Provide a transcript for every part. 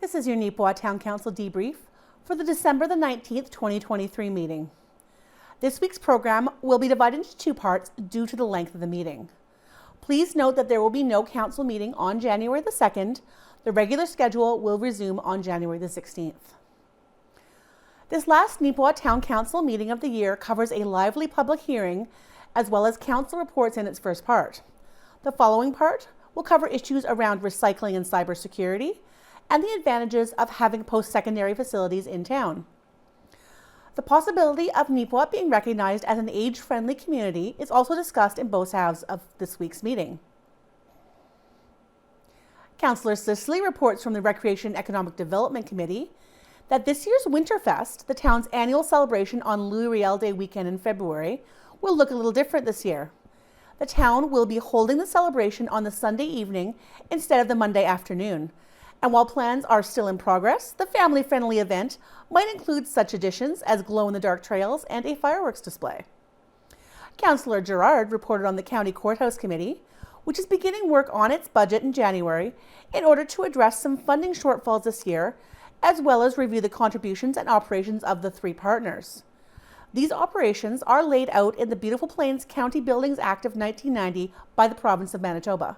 This is your Neepawa Town Council Debrief for the December the 19th, 2023 meeting. This week's program will be divided into two parts due to the length of the meeting. Please note that there will be no council meeting on January the 2nd. The regular schedule will resume on January the 16th. This last Neepawa Town Council meeting of the year covers a lively public hearing as well as council reports in its first part. The following part will cover issues around recycling and cybersecurity and the advantages of having post-secondary facilities in town. The possibility of Neepawa being recognized as an age-friendly community is also discussed in both halves of this week's meeting. Councillor Sisley reports from the Recreation and Economic Development Committee that this year's Winterfest, the town's annual celebration on Louis Riel Day weekend in February, will look a little different this year. The town will be holding the celebration on the Sunday evening instead of the Monday afternoon. And while plans are still in progress, the family-friendly event might include such additions as glow-in-the-dark trails and a fireworks display. Councillor Gerard reported on the County Courthouse Committee, which is beginning work on its budget in January in order to address some funding shortfalls this year, as well as review the contributions and operations of the three partners. These operations are laid out in the Beautiful Plains County Buildings Act of 1990 by the Province of Manitoba.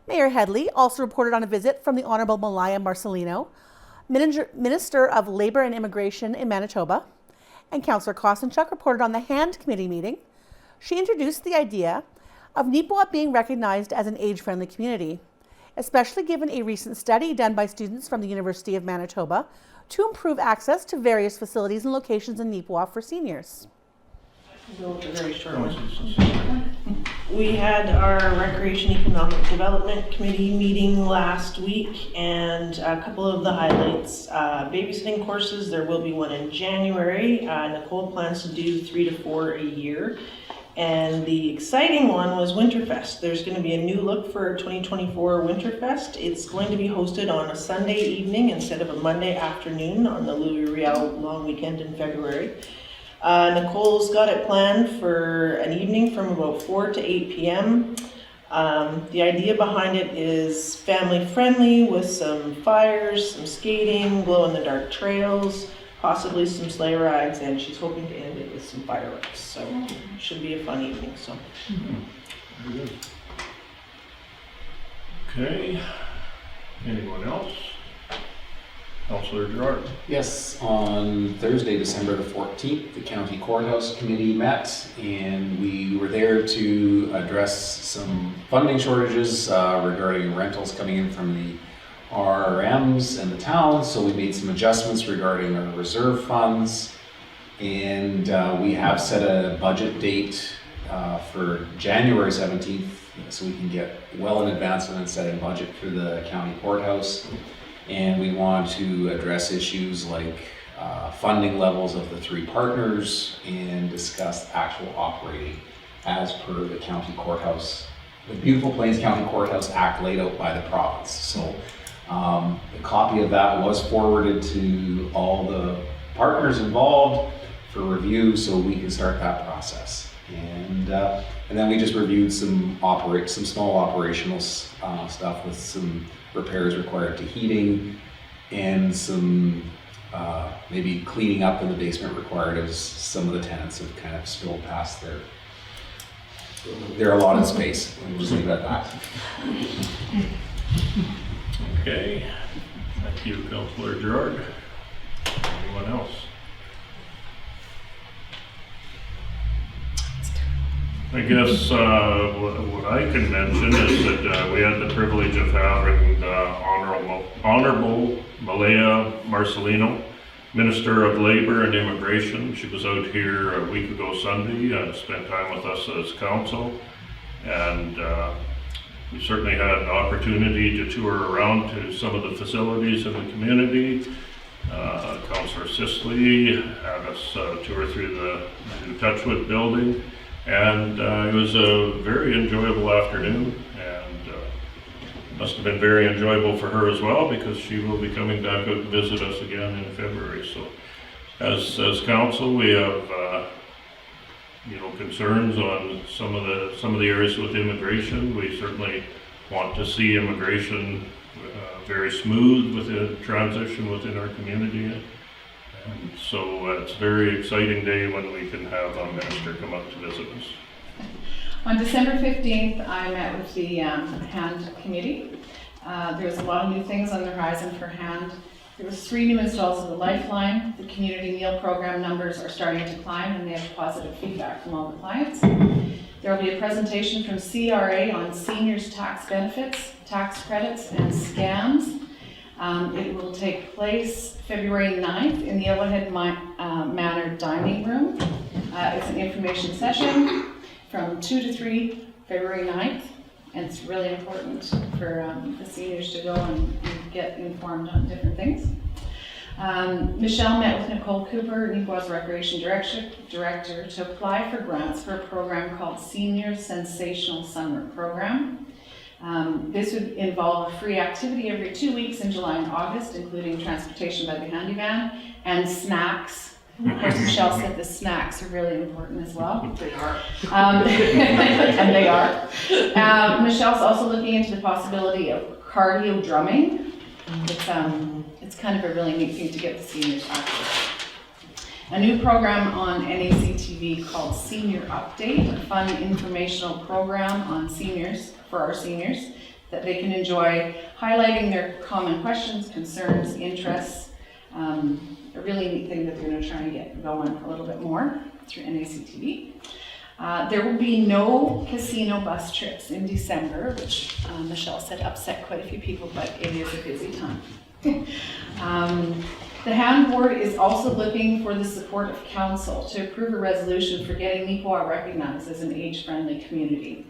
Mayor Headley also reported on a visit from the Honourable Malaya Marcelino, Minister of Labour and Immigration in Manitoba, and Councillor Kosenchuk reported on the HAND Committee meeting. She introduced the idea of Neepawa being recognized as an age-friendly community, especially given a recent study done by students from the University of Manitoba to improve access to various facilities and locations in Neepawa for seniors. Go with a very short one. We had our Recreation Economic Development Committee meeting last week, and a couple of the highlights. Babysitting courses, there will be one in January. Nicole plans to do 3 to 4 a year. And the exciting one was Winterfest. There's going to be a new look for 2024 Winterfest. It's going to be hosted on a Sunday evening instead of a Monday afternoon on the Louis Riel long weekend in February. Nicole's got it planned for an evening from about 4 to 8 p.m. The idea behind it is family friendly with some fires, some skating, glow-in-the-dark trails, possibly some sleigh rides, and she's hoping to end it with some fireworks. So it should be a fun evening. So. Very good. Okay. Anyone else? Councillor Gerard. Yes, on Thursday, December the 14th, the County Courthouse Committee met, and we were there to address some funding shortages regarding rentals coming in from the RRMs and the town. So we made some adjustments regarding our reserve funds, and we have set a budget date for January 17th, so we can get well in advance and set a budget for the county courthouse. And we want to address issues like funding levels of the three partners and discuss actual operating as per the county courthouse, the Beautiful Plains County Courthouse Act laid out by the province. So a copy of that was forwarded to all the partners involved for review so we can start that process. And then we just reviewed some small operational stuff with some repairs required to heating and some maybe cleaning up in the basement required as some of the tenants have kind of spilled past their allotted space. We'll just leave it at that. Okay. Thank you, Councillor Gerard. Anyone else? I guess what I can mention is that we had the privilege of having Honourable Malaya Marcelino, Minister of Labour and Immigration. She was out here a week ago Sunday and spent time with us as council, and we certainly had an opportunity to tour around to some of the facilities in the community. Councillor Sisley had us tour through the new Touchwood building. And it was a very enjoyable afternoon, and must have been very enjoyable for her as well, because she will be coming back out to visit us again in February. So, as council, we have concerns on some of the areas with immigration. We certainly want to see immigration very smooth with the transition within our community. And so it's a very exciting day when we can have a minister come up to visit us. On December 15th, I met with the HAND committee. There's a lot of new things on the horizon for HAND. There was 3 new installs of the Lifeline. The community meal program numbers are starting to climb, and they have positive feedback from all the clients. There will be a presentation from CRA on seniors' tax benefits, tax credits, and scams. It will take place February 9th in the Yellowhead Manor Dining Room. It's an information session from 2 to 3, February 9th. And it's really important for the seniors to go and get informed on different things. Michelle met with Nicole Cooper, Neepawa's Recreation Director, to apply for grants for a program called Senior Sensational Summer Program. This would involve a free activity every 2 weeks in July and August, including transportation by the handy van and snacks. Of course, Michelle said the snacks are really important as well. They are. And they are. Michelle's also looking into the possibility of cardio drumming. It's kind of a really neat thing to get the seniors active. A new program on NAC TV called Senior Update, a fun informational program on seniors, for our seniors, that they can enjoy, highlighting their common questions, concerns, interests. A really neat thing that they're going to try and get going a little bit more through NAC TV. There will be no casino bus trips in December, which Michelle said upset quite a few people, but it is a busy time. The HAND board is also looking for the support of council to approve a resolution for getting Neepawa recognized as an age-friendly community.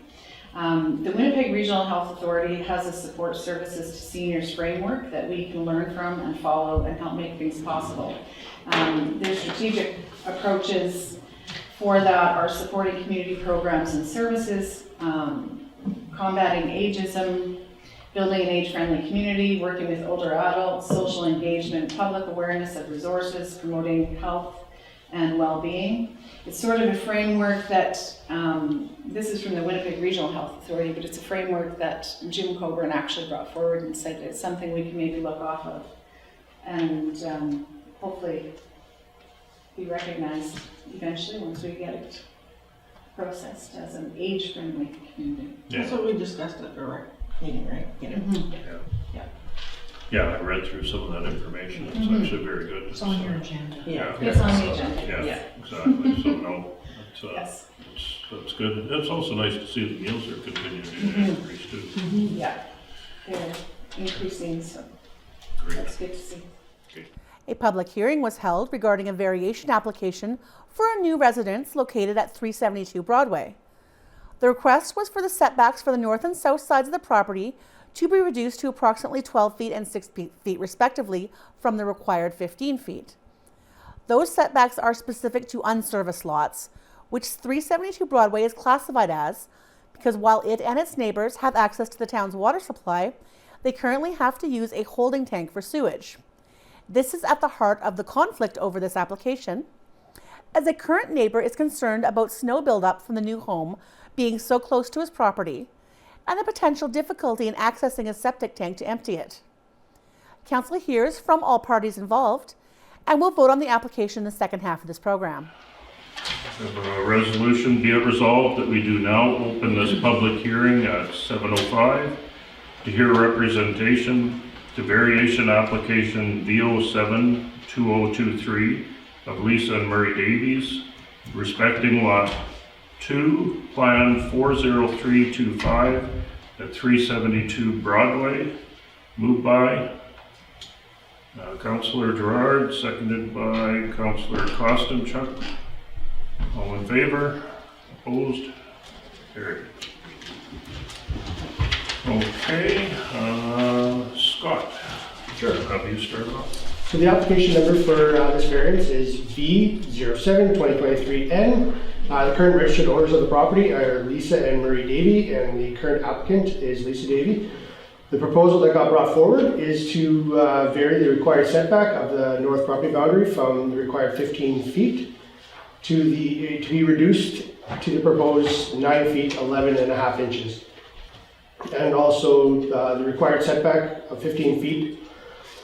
The Winnipeg Regional Health Authority has a support services to seniors framework that we can learn from and follow and help make things possible. Their strategic approaches for that are supporting community programs and services, combating ageism, building an age-friendly community, working with older adults, social engagement, public awareness of resources, promoting health and well-being. It's sort of a framework that, this is from the Winnipeg Regional Health Authority, but it's a framework that Jim Coburn actually brought forward and said it's something we can maybe look off of and hopefully be recognized eventually once we get it processed as an age-friendly community. That's what we discussed at the rec meeting, right? Yeah, I read through some of that information. It's actually very good. It's on your agenda. Yeah. It's on the agenda. Yeah, exactly. So no, Yes. that's good. It's also nice to see the meals are continuing to increase too. Yeah, they're increasing, so Great. that's good to see. A public hearing was held regarding a variation application for a new residence located at 372 Broadway. The request was for the setbacks for the north and south sides of the property to be reduced to approximately 12 feet and 6 feet respectively from the required 15 feet. Those setbacks are specific to unserviced lots, which 372 Broadway is classified as, because while it and its neighbors have access to the town's water supply, they currently have to use a holding tank for sewage. This is at the heart of the conflict over this application, as a current neighbor is concerned about snow buildup from the new home being so close to his property, and the potential difficulty in accessing a septic tank to empty it. Council hears from all parties involved and will vote on the application in the second half of this program. A resolution be it resolved that we do now open this public hearing at 7:05 to hear representation to variation application V07-2023 of Lisa and Murray Davies respecting lot 2, plan 40325 at 372 Broadway, moved by Councillor Gerard, seconded by Councillor Kostenchuk. All in favor? Opposed? Carried. Okay, Scott. Sure. Have you start off? So the application number for this variance is V07-2023N. The current registered owners of the property are Lisa and Murray Davey, and the current applicant is Lisa Davey. The proposal that got brought forward is to vary the required setback of the north property boundary from the required 15 feet to be reduced to the proposed 9 feet 11.5 inches. and also the required setback of 15 feet.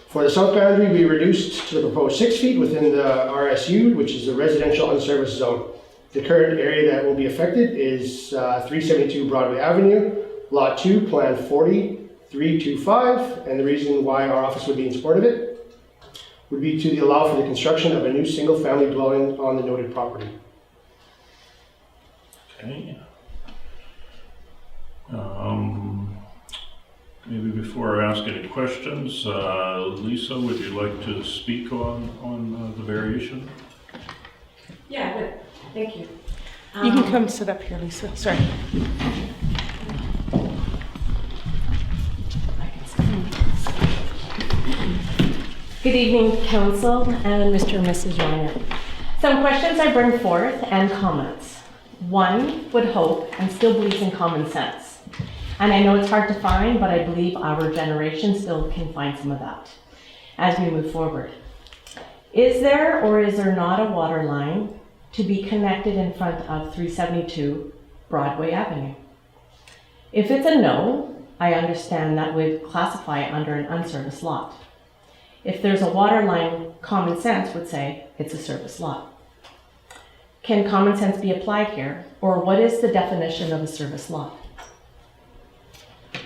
For the south boundary, we reduced to the proposed 6 feet within the RSU, which is the residential unserviced zone. The current area that will be affected is 372 Broadway Avenue, Lot 2, Plan 40325, and the reason why our office would be in support of it would be to allow for the construction of a new single-family dwelling on the noted property. Okay. Maybe before I ask any questions, Lisa, would you like to speak on the variation? Yeah, I would. Thank you. You can come sit up here, Lisa. Sorry. Good evening, Council and Mr. and Mrs. Reiner. Some questions I bring forth and comments. One would hope and still believes in common sense. And I know it's hard to find, but I believe our generation still can find some of that as we move forward. Is there or is there not a water line to be connected in front of 372 Broadway Avenue? If it's a no, I understand that would classify it under an unserviced lot. If there's a water line, common sense would say it's a serviced lot. Can common sense be applied here, or what is the definition of a serviced lot?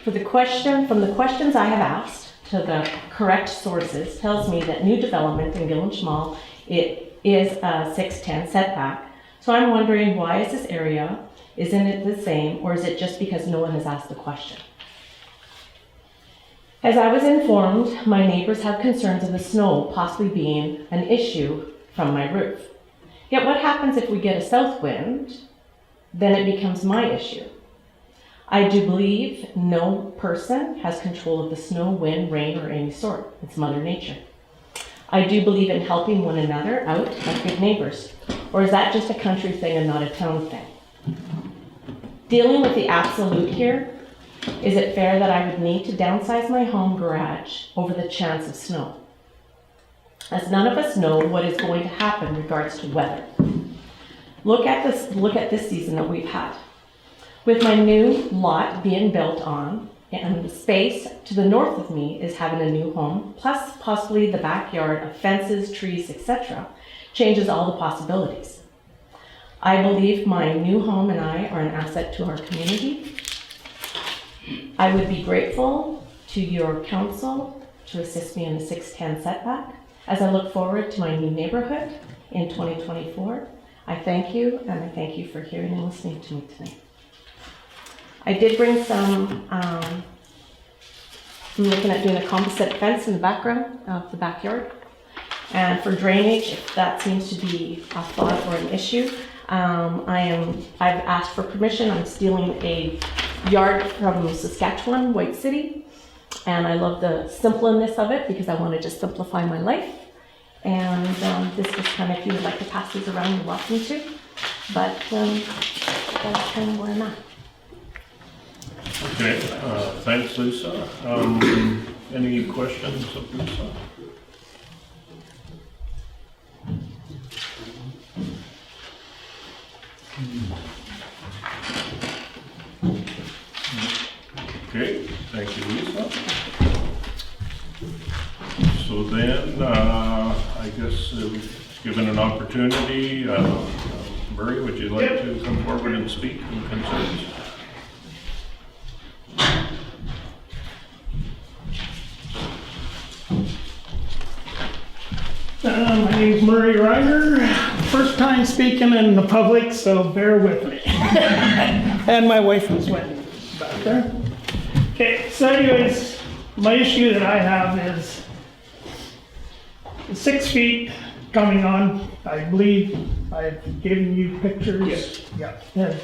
From the questions I have asked to the correct sources tells me that new development in Gillinch Mall, it is a 610 setback. So I'm wondering, why is this area, isn't it the same, or is it just because no one has asked the question? As I was informed, my neighbors have concerns of the snow possibly being an issue from my roof. Yet what happens if we get a south wind? Then it becomes my issue. I do believe no person has control of the snow, wind, rain, or any sort. It's Mother Nature. I do believe in helping one another out as good neighbors. Or is that just a country thing and not a town thing? Dealing with the absolute here, is it fair that I would need to downsize my home garage over the chance of snow? As none of us know what is going to happen in regards to weather. Look at this season that we've had. With my new lot being built on, and the space to the north of me is having a new home, plus possibly the backyard of fences, trees, etc., changes all the possibilities. I believe my new home and I are an asset to our community. I would be grateful to your council to assist me in the 610 setback as I look forward to my new neighborhood in 2024. I thank you, and I thank you for hearing and listening to me tonight. I did bring some, I'm looking at doing a composite fence in the background of the backyard. And for drainage, if that seems to be a thought or an issue, I've asked for permission. I'm stealing a yard from Saskatchewan, White City. And I love the simpleness of it because I want to just simplify my life. And this is kind of, if you would like to pass these around, you're welcome to. But that's kind of where I'm at. Okay, thanks, Lisa. Any questions of Lisa? Okay, thank you, Lisa. So then, I guess given an opportunity, Murray, would you like to come forward and speak on concerns? My name's Murray Reiner. First time speaking in the public, so bear with me. And my wife was waiting back there. Okay, so anyways, my issue that I have is 6 feet coming on. I believe I've given you pictures. Yes. Yeah.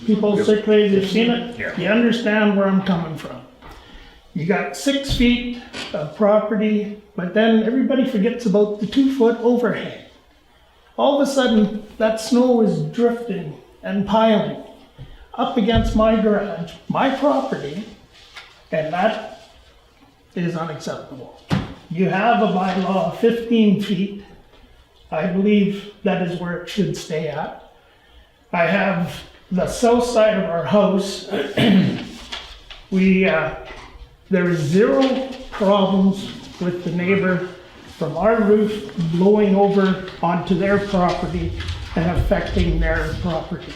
People circulated, they've seen it. Yeah. You understand where I'm coming from. You got 6 feet of property, but then everybody forgets about the 2-foot overhang. All of a sudden, that snow is drifting and piling up against my garage, my property, and that is unacceptable. You have a bylaw of 15 feet. I believe that is where it should stay at. I have the south side of our house there is zero problems with the neighbor from our roof blowing over onto their property and affecting their property.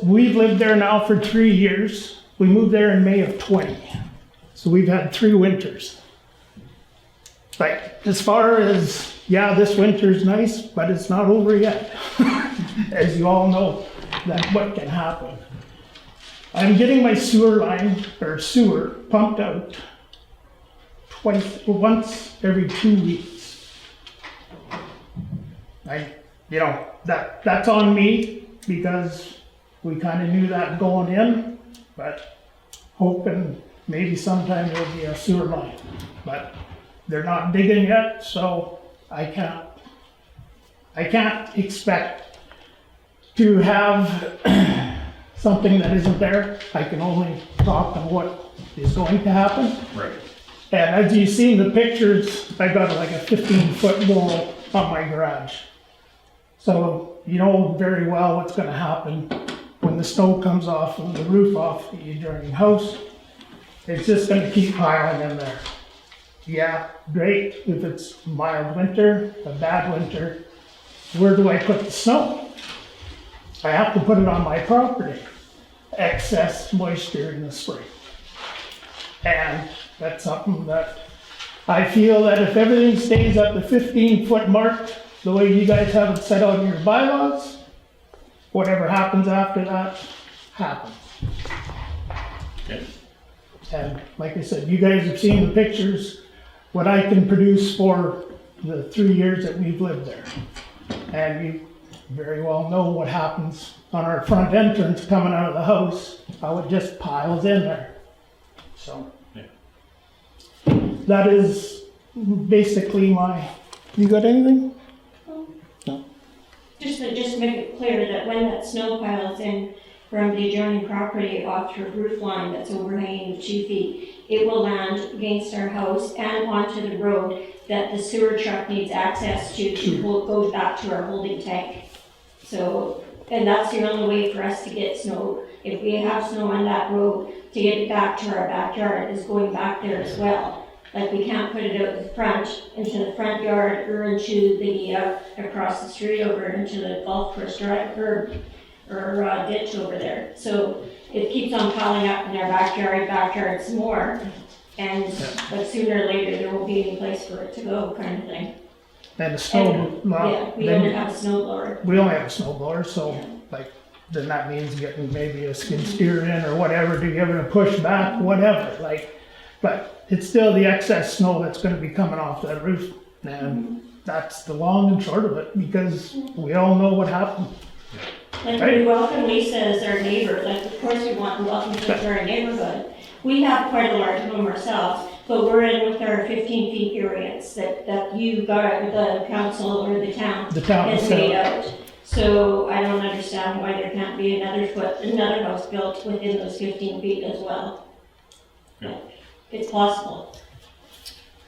We've lived there now for 3 years. We moved there in May of 20. So we've had 3 winters. Like, as far as, yeah, this winter's nice, but it's not over yet. As you all know, that's what can happen. I'm getting my sewer pumped out once every 2 weeks. That's on me because we kind of knew that going in, but hoping maybe sometime there'll be a sewer line. But they're not digging yet, so I can't expect to have something that isn't there. I can only talk on what is going to happen. Right. And as you've seen the pictures, I got like a 15-foot wall on my garage. So you know very well what's gonna happen when the snow comes off and the roof off the adjoining house. It's just gonna keep piling in there. Yeah, great if it's a mild winter, a bad winter. Where do I put the snow? I have to put it on my property. Excess moisture in the spring. And that's something that I feel that if everything stays at the 15-foot mark, the way you guys have it set out in your bylaws, whatever happens after that, happens. Okay. And like I said, you guys have seen the pictures, what I can produce for the 3 years that we've lived there. And you very well know what happens on our front entrance coming out of the house, how it just piles in there. So, Yeah. that is basically you got anything? No. Just to make it clear that when that snow piles in from the adjoining property off your roof line that's overhanging the 2 feet, it will land against our house and onto the road that the sewer truck needs access to go back to our holding tank. So, and that's the only way for us to get snow. If we have snow on that road, to get it back to our backyard is going back there as well. Like, we can't put it out the front, into the front yard, or into the, across the street over into the golf course drive, or ditch over there. So it keeps on piling up in our backyards more, but sooner or later there won't be any place for it to go, kind of thing. And the snow, Yeah, we only have a snow blower. we only have a snow blower, so then that means getting maybe a skid steer in or whatever to give it a push back, whatever, but it's still the excess snow that's gonna be coming off that roof. And that's the long and short of it, because we all know what happened. Like, we welcome Lisa as our neighbor, like, of course we want to welcome her to our neighborhood. We have quite a large home ourselves, but we're in with our 15 feet variance that you got, the council or the town has made out. So I don't understand why there can't be another house built within those 15 feet as well. Yeah. It's possible.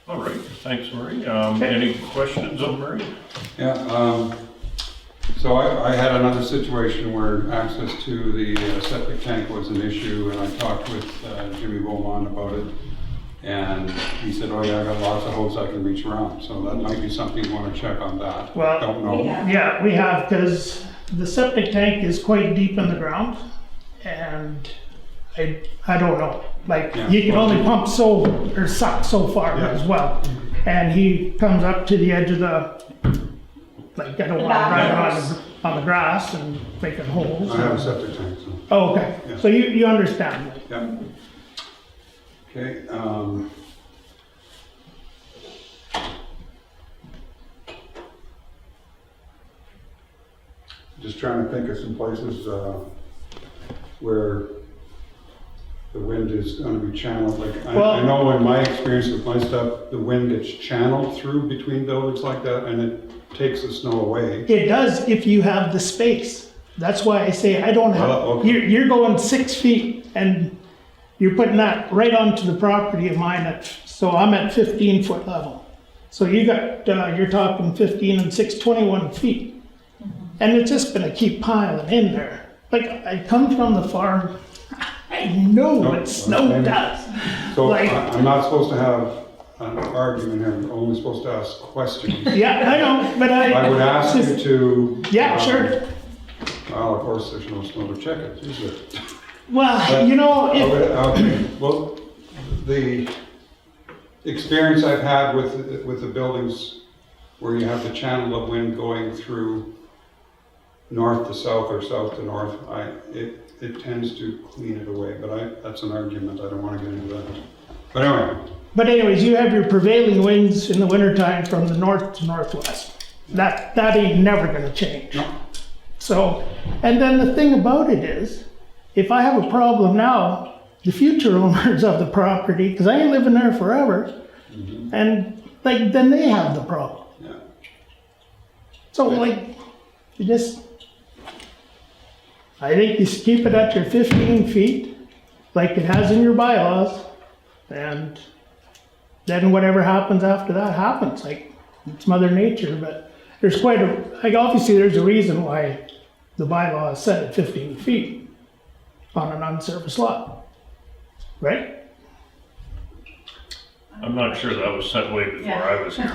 All right, thanks, Marie. Any questions on Marie? Yeah, so I had another situation where access to the septic tank was an issue, and I talked with Jimmy Beaumont about it. And he said, oh yeah, I got lots of holes I can reach around, so that might be something you want to check on that. Well, don't know. Yeah, we have, because the septic tank is quite deep in the ground, and I don't know. Like, Yeah. you can only pump suck so far Yeah. as well. And he comes up to the edge of the, like, I don't want to ride on the grass and making holes. I have a septic tank, so. Oh, okay, Yeah. so you understand. Yeah. Okay, just trying to think of some places where the wind is going to be channeled. Like, I know in my experience with my stuff, the wind gets channeled through between buildings like that, and it takes the snow away. It does if you have the space. That's why I say I don't have, Okay. you're going 6 feet and you're putting that right onto the property of mine so I'm at 15-foot level. So you got, you're talking 15 and 6, 21 feet. And it's just gonna keep piling in there. Like, I come from the farm, I know No, what snow okay. does. So Like- I'm not supposed to have an argument here, I'm only supposed to ask questions. Yeah, I know, but I would ask you to. Yeah, sure. Well, of course, there's no snow to check it, is there? Well, you know, if, Okay, well, the experience I've had with the buildings where you have the channel of wind going through north to south or south to north, it tends to clean it away, but that's an argument, I don't want to get into that. But anyway, but anyways, you have your prevailing winds in the wintertime from the north to northwest. That ain't never gonna change. no, So, and then the thing about it is, if I have a problem now, the future owners of the property, because I ain't living there forever, and like, then they have the problem. yeah. So like, you just, I think you keep it at your 15 feet, like it has in your bylaws, and then whatever happens after that happens, like, it's Mother Nature, but there's quite a, like, obviously there's a reason why the bylaw is set at 15 feet on an unserviced lot, right? I'm not sure that was set way before I was here.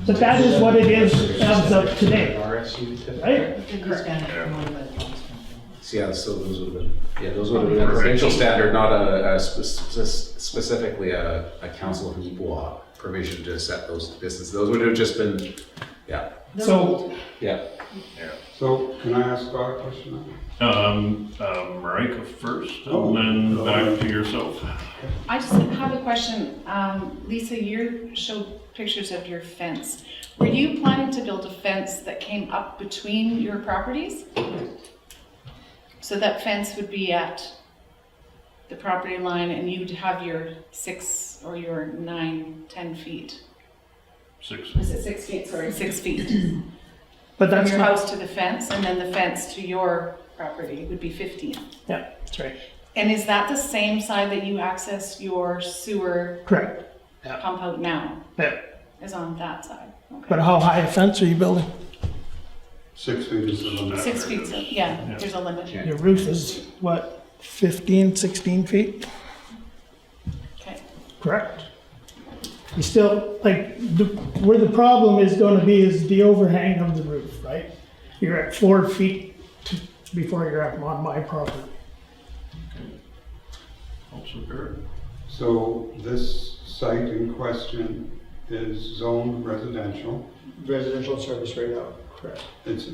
But that is what it is as of today, right? Yeah, so those would have been, those would have been a provincial standard, not specifically a Council of Neepawa provision to set those distances. Those would have just been, So, yeah. So can I ask Scott a question now? Marika first, and then back to yourself. I just have a question. Lisa, you showed pictures of your fence. Were you planning to build a fence that came up between your properties? So that fence would be at the property line and you'd have your 6 or your 9, 10 feet. 6. Was it 6 feet? Sorry, 6 feet. but From that's your not, house to the fence, and then the fence to your property would be 15. yeah, that's right, And is that the same side that you access your sewer correct, pump out now? yeah. Is on that side? Okay. But how high a fence are you building? 6 feet is the limit. 6 feet, so, yeah, there's a limit. Yeah. Your roof is what, 15, 16 feet? Okay. Correct. You still, like, where the problem is gonna be is the overhang of the roof, right? You're at 4 feet before you're on my property. Also good. So this site in question is zoned residential. Residential service right now, correct. It's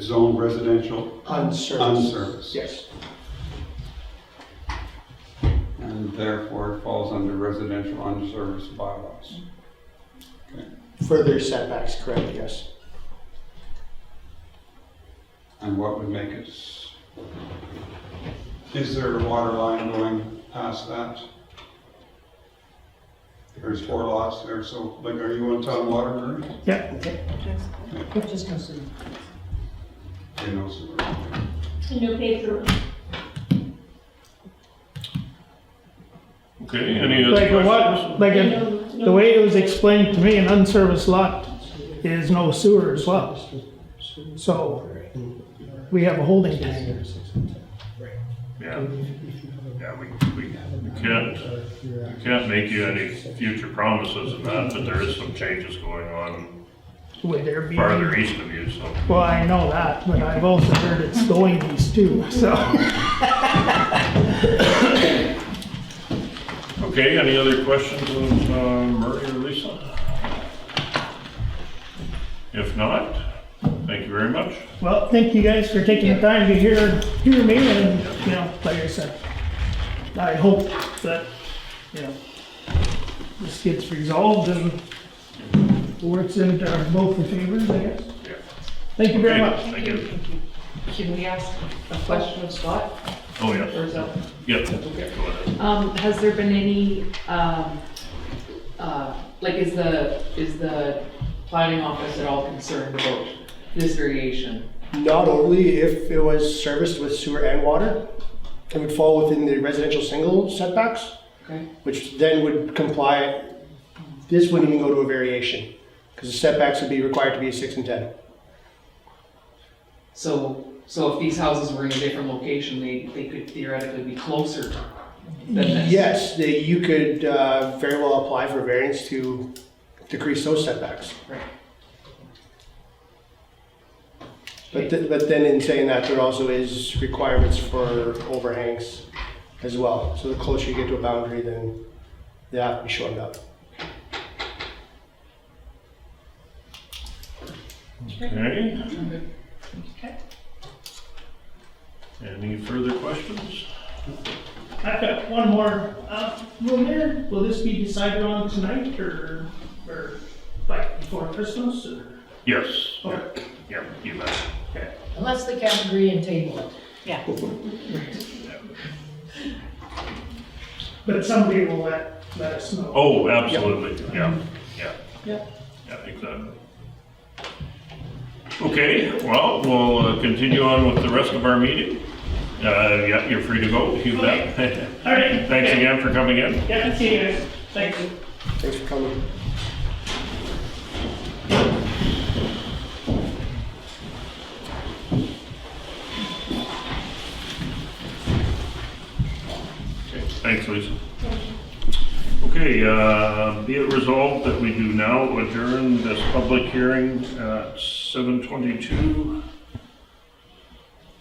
zoned residential unserviced. Yes. And therefore it falls under residential unserviced bylaws. Further setbacks, correct, yes. And what would make it, is there a water line going past that? There's 4 lots there, so like, are you on town water, Murray? Yeah, You know, so No paper. Okay, any other like questions? what, like, the way it was explained to me, an unserviced lot is no sewer as well. So, we have a holding tank. Yeah, we can't make you any future promises in that, but there is some changes going on Would there be? farther east of you, so. Well, I know that, but I've also heard it's going east too, so. Okay, any other questions of Murray or Lisa? If not, thank you very much. Well, thank you guys for taking the time to hear me, and, you know, like I said, I hope that, you know, this gets resolved and works into both the favors, I guess. Yeah. Thank you very Okay, much. Thank you. Can we ask a question of Scott? Oh, Or yeah. is that? Yep, go ahead. Has there been any, like, is the planning office at all concerned about this variation? Not only if it was serviced with sewer and water, it would fall within the residential single setbacks, Okay. which then would comply, this wouldn't even go to a variation, because the setbacks would be required to be a 6 and 10. So if these houses were in a different location, they could theoretically be closer than this. Yes, you could very well apply for variance to decrease those setbacks. Right. But then in saying that, there also is requirements for overhangs as well. So the closer you get to a boundary, then they have to be shortened up. Okay, Okay. any further questions? I've got one more. Will this be decided on tonight or like before Christmas or? Yes. Okay. Yeah, you bet. Okay. Unless they can't agree and table it. Yeah. But somebody will let us know. Oh, absolutely, yeah, yeah. Yeah. Yeah, exactly. Okay, well, we'll continue on with the rest of our meeting. Yeah, you're free to go, you bet. All right. Thanks again for coming in. Yeah, see you guys. Thank you. Thanks for coming. Okay, thanks, Lisa. Okay, be it resolved that we do now adjourn this public hearing at 7:22.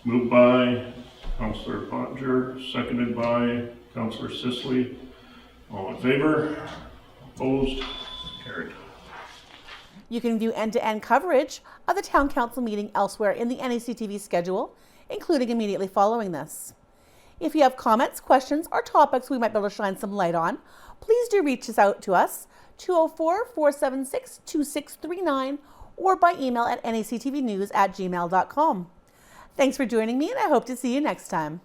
Moved by Councillor Potger, seconded by Councillor Sisley. All in favor? Opposed? Carried. You can view end-to-end coverage of the Town Council meeting elsewhere in the NACTV schedule, including immediately following this. If you have comments, questions, or topics we might be able to shine some light on, please do reach out to us, 204-476-2639, or by email at nactvnews@gmail.com. Thanks for joining me, and I hope to see you next time.